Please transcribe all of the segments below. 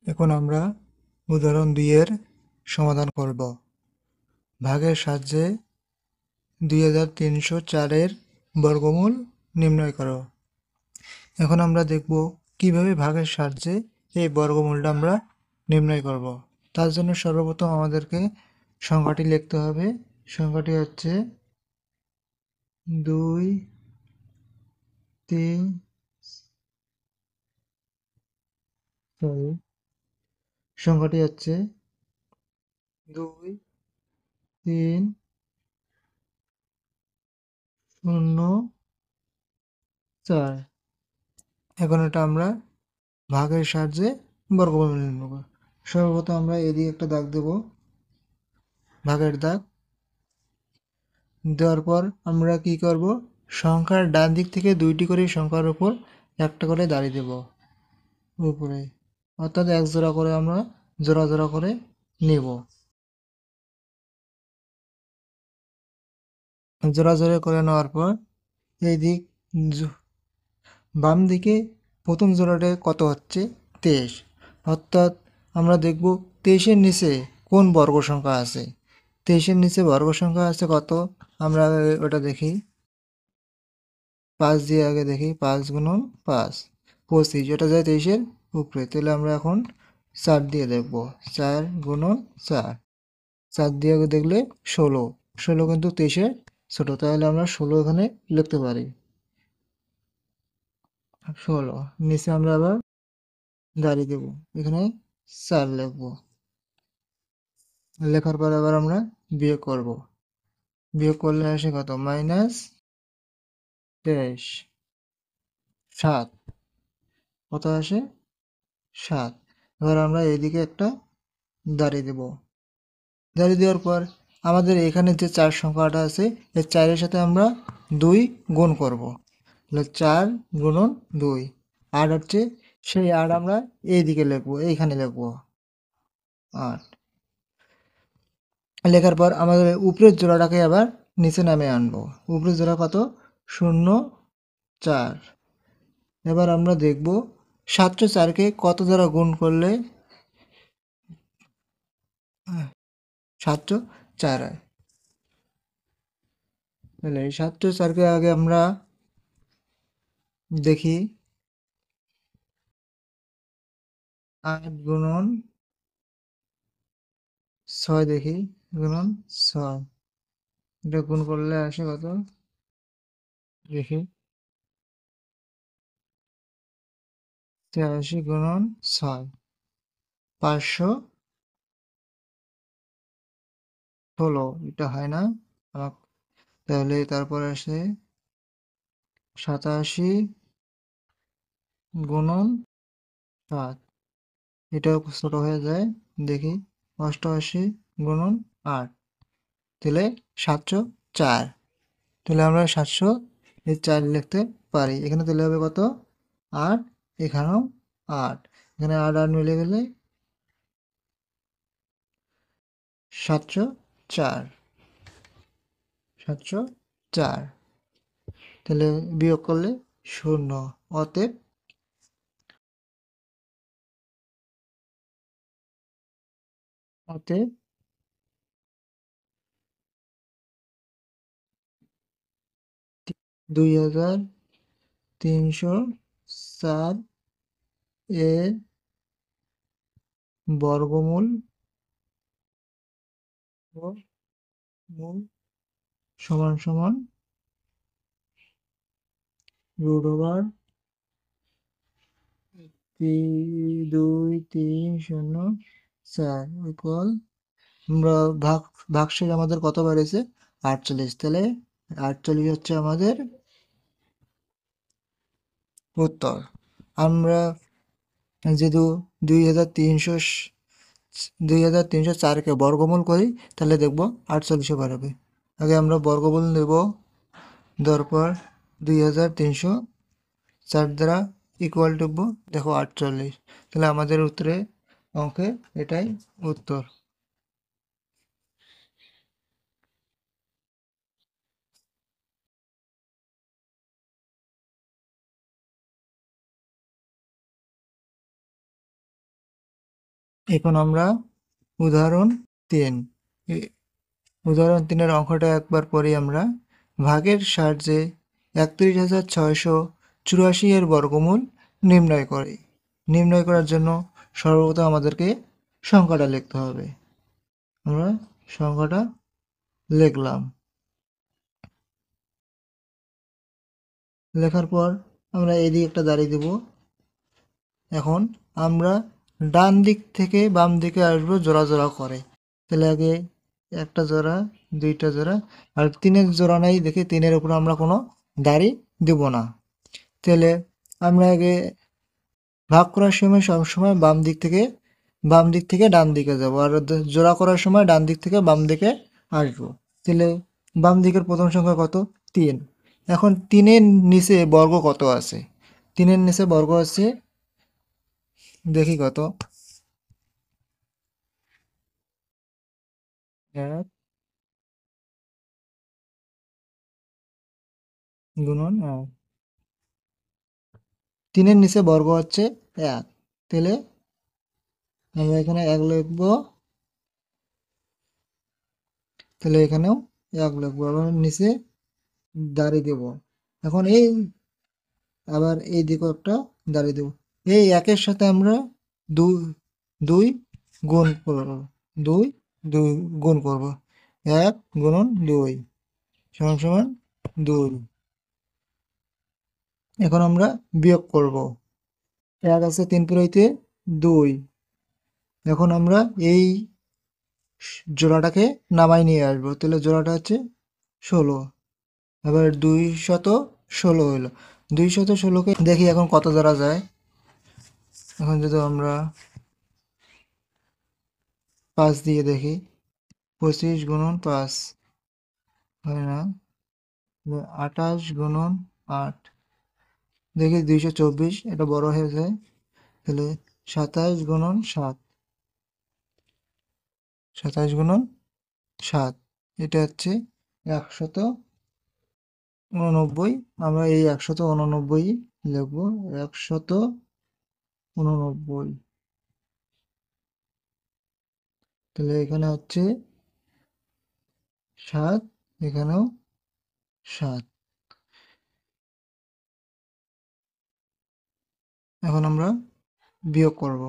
এখন আমরা উদাহরণ 2 এর সমাধান করব। ভাগের সাহায্যে 2304 এর বর্গমূল নির্ণয় করো। এখন আমরা দেখব কিভাবে ভাগের সাহায্যে এই বর্গমূলটা আমরা নির্ণয় করব। তার জন্য সর্বপ্রথম আমাদেরকে সংখ্যাটি লিখতে হবে। সংখ্যাটি হচ্ছে 2 3 সংখ্যাটি হচ্ছে 2 3 0 4। এখন এটা আমরা ভাগের সাহায্যে বর্গমূল নির্ণয় করব। সর্বপ্রথম আমরা এদিকে একটা দাগ দেব, ভাগের দাগ দেওয়ার পর আমরা কি করব, সংখ্যার ডান দিক থেকে 2টি করে সংখ্যার উপর একটা করে দাঁড়িয়ে দেব উপরে, অর্থাৎ এক জোড়া করে আমরা জোড়া জোড়া করে নেব। জোড়া জোড়া করে নেওয়ার পর এই দিক বাম দিকে প্রথম জোড়াটা কত হচ্ছে 23, অর্থাৎ আমরা দেখব 23-এর নিচে কোন বর্গ সংখ্যা আছে। 23-এর নিচে বর্গ সংখ্যা আছে কত, আমরা ওটা দেখি। 5 দিয়ে আগে দেখি, 5 গুণন 5 25, এটা যায় 23-এর উপরে, তাহলে আমরা এখন 4 দিয়ে দেখব। 4 গুণন 4, 4 দিয়ে আগে দেখলে 16, 16 কিন্তু 23-এর ছোট, তাহলে আমরা 16 এখানে লিখতে পারি। 16 নিচে আমরা আবার দাঁড়িয়ে দেব, এখানে 4 লিখব। লেখার পর আবার আমরা বিয়োগ করব, বিয়োগ করলে আসে কত, -23 7, কত আসে 7। এবার আমরা এইদিকে একটা দাঁড়িয়ে দেব। দাঁড়িয়ে দেওয়ার পর আমাদের এখানে যে 4 সংখ্যাটা আছে এই 4-এর সাথে আমরা 2 গুণ করব, তাহলে 4 গুণন 2 8 হচ্ছে। সেই 8 আমরা এইদিকে লিখবো, এইখানে লিখবো 8। লেখার পর আমাদের উপরের জোড়াটাকে আবার নিচে নামে আনবো। উপরের জোড়া কত, 0 4। এবার আমরা দেখব 704-কে কত দ্বারা গুণ করলে 704 হয়। তাহলে এই 704-কে আগে আমরা দেখি, 8 গুণন 6 দেখি, গুণন 6, এটা গুণ করলে আসে কত দেখি, 83 গুণন 6 516, এটা হয় না। তাহলে তারপর আসে 87 গুণন 7, এটাও ছোট হয়ে যায়, দেখি 88 গুণন 8, তাহলে 704। তাহলে আমরা 704 লিখতে পারি। এখানে তাহলে হবে কত 8, এখানেও 8, এখানে 8 8 মিলে গেলে 704, 704। তাহলে বিয়োগ করলে 0, অতএব অতএব 2304 এর বর্গমূল মূল সমান সমান √2 3 0 4 ইকুয়াল, আমরা ভাগশেষ আমাদের কত বেড়েছে 48, তাহলে 48 হচ্ছে আমাদের উত্তর। আমরা যেহেতু 2304-কে বর্গমূল করি তাহলে দেখব 48 বেরোবে। আগে আমরা বর্গমূল নেব, দেওয়ার পর 2304 দ্বারা ইকুয়াল টুকবো, দেখো 48, তাহলে আমাদের উত্তরে অঙ্কে এটাই উত্তর। এখন আমরা উদাহরণ 3 উদাহরণ 3-এর অঙ্কটা একবার পড়ি আমরা। ভাগের সাহায্যে 31,684 এর বর্গমূল নির্ণয় করে। নির্ণয় করার জন্য সর্বপ্রথম আমাদেরকে সংখ্যাটা লিখতে হবে। আমরা সংখ্যাটা লিখলাম। লেখার পর আমরা এদিকে একটা দাঁড়িয়ে দেব। এখন আমরা ডান দিক থেকে বাম দিকে আসবো জোড়া জোড়া করে। তাহলে আগে একটা জোড়া, দুইটা জোড়া, আর 3-এর জোড়া নাই দেখে 3-এর উপর আমরা কোনো দাড়ি দেব না। তাহলে আমরা আগে ভাগ করার সময় সবসময় বাম দিক থেকে ডান দিকে যাব, আর জোড়া করার সময় ডান দিক থেকে বাম দিকে আসবো। তাহলে বাম দিকের প্রথম সংখ্যা কত? 3। এখন 3-এর নিচে বর্গ কত আছে? 3-এর নিচে বর্গ আছে, দেখি কত। 1 গুণন 1। 3-এর নিচে বর্গ হচ্ছে 1। তাহলে আমরা এখানে 1 লিখবো। তাহলে এখানেও 1 লিখবো, আবার নিচে দাঁড়ি দেব। এখন আবার এই দিকেও একটা দাঁড়ি দেব। এই 1-এর সাথে আমরা 2 গুণ করব। 2 গুণ করব। 1 গুণন 2 সমান সমান 2। এখন আমরা বিয়োগ করব। 1 আছে 3 পুরাইতে 2। এখন আমরা এই জোড়াটাকে নামাই নিয়ে আসবো। তাহলে জোড়াটা হচ্ছে 16। এবার 216 হইলো। 216কে দেখি এখন কত জোড়া যায়। এখন যদি আমরা 5 দিয়ে দেখি, 25 গুণন 5 হয় না, 28 গুণন 8, দেখি 224, এটা বড় হয়ে যায়। তাহলে 27 গুণন 7, 27 গুণন 7, এটা হচ্ছে 189। আমরা এই 189 লিখবো। 189। তাহলে এখানে হচ্ছে 7, এখানেও 7। এখন আমরা বিয়োগ করব।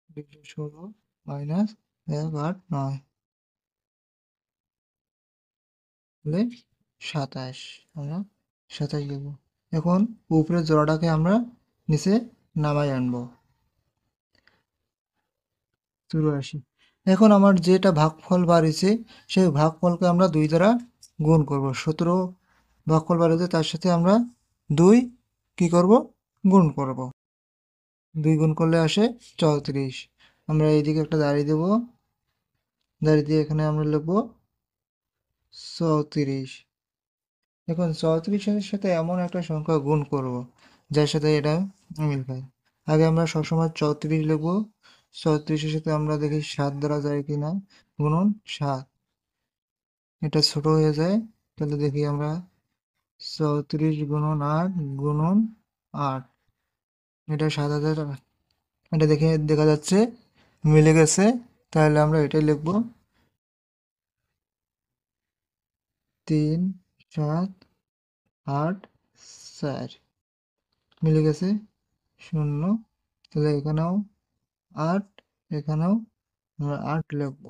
-16 -1 8 9 হলে 27। আমরা 27 লিখব। এখন উপরের জোড়াটাকে আমরা নিচে নামাই আনবো। 84। এখন আমার যেটা ভাগফল বাড়িছে সেই ভাগফলকে আমরা 2 দ্বারা গুণ করব। 17 ভাগফল বাড়িছে, তার সাথে আমরা 2 কি করব? গুণ করব। 2 গুণ করলে আসে 34। আমরা এইদিকে একটা দাঁড়ি দেব। দাঁড়ি দিয়ে এখানে আমরা লিখব 34। এখন 34-এর সাথে এমন একটা সংখ্যা গুণ করব যার সাথে এটা মিল খায়। আগে আমরা সবসময় 34 লিখব। 34-এর সাথে আমরা দেখি 7 দ্বারা যায় কিনা। গুণন 7, এটা ছোট হয়ে যায়। তাহলে দেখি আমরা 34 গুণন 8 গুণন 8, এটা 7000। এটা দেখে দেখা যাচ্ছে মিলে গেছে। তাহলে আমরা এটাই লিখব। 3 7 8 4 মিলে গেছে 0। তাহলে এখানেও 8, এখানেও আমরা 8 লিখব।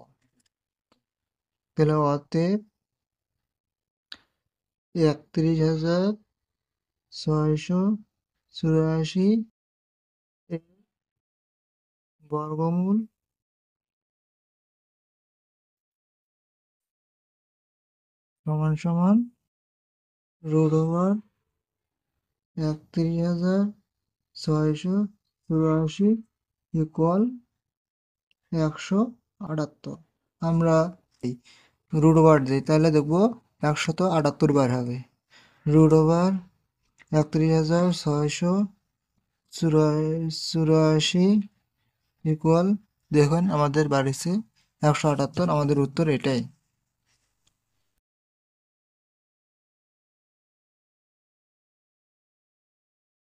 তাহলে অতএব 31,684 এর বর্গমূল সমান সমান √31,684 ইকুয়াল 178। আমরা রুট ওভার দিই, তাহলে দেখবো 178 বার হবে। রুট ওভার 31,684 ইকুয়াল, দেখুন আমাদের বাড়িছে 178। আমাদের উত্তর এটাই।